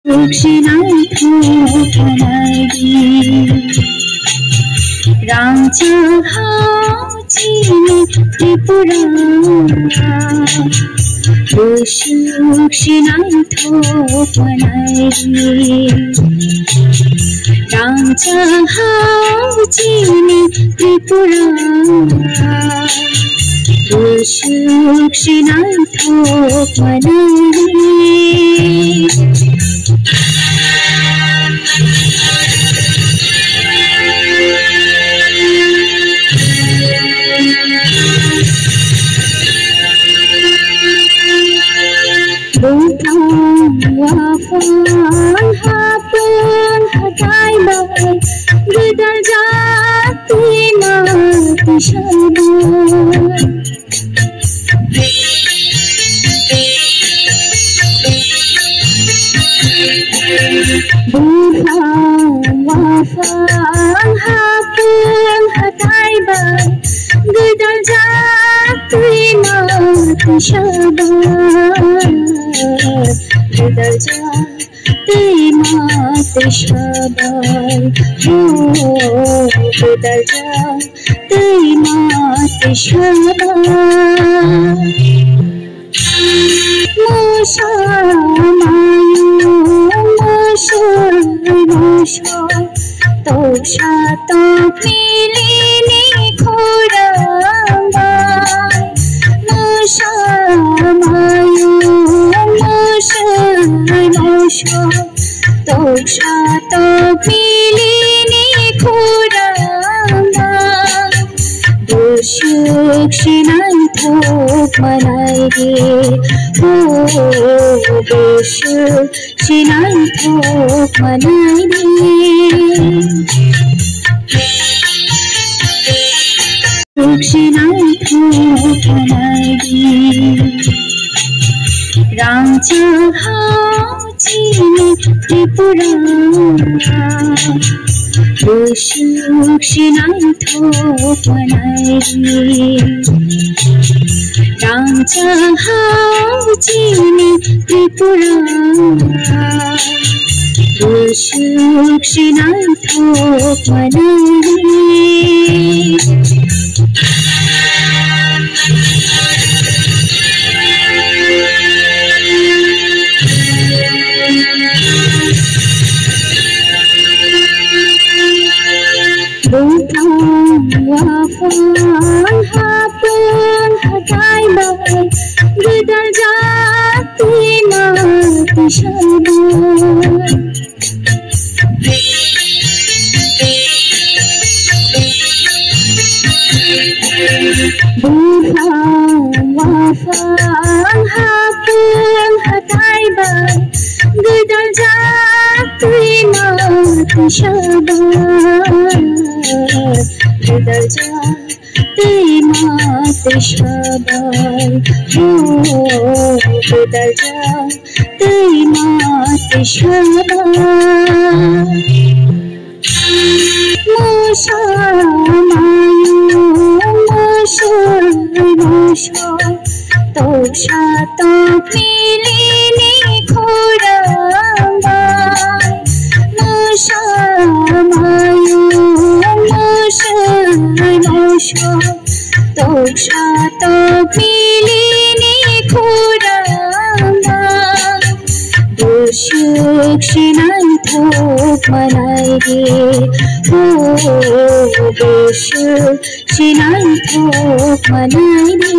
दक्षिणाय ठोकनाई रांचा हाउचिनी Tripura दक्षिणाय ठोकनाई रांचा हाउचिनी Tripura दक्षिणाय ठोकनाई Wafan hapun hatai bai gedal jati mati syaitan Wafan hapun hatai bai gedal jati mati syaitan gedal jati mati syaitan gedal jati mati syaitan Tosha to pilini khurangbai Musha mayu musha Tosha to pilini khurangbai Dushukshinai thok manai ge Dushukshinai thok manai ge दक्षिणाय ठोकनाई रांचा हाउचिनी Tripura दक्षिणाय ठोकनाई रांचा हाउचिनी Tripura दक्षिणाय ठोकनाई Wafan hapun hatai bai gedal jati mati syaitan Wafan hapun hatai bai gedal jati mati syaitan gedal jati mati syaitan gedal jati mati syaitan Musha mayu musha Tosha to pilini khurangbai Musha mayu musha Tosha to pilini khurangbai Dushukshinai thok manai ge Dushukshinai thok manai ge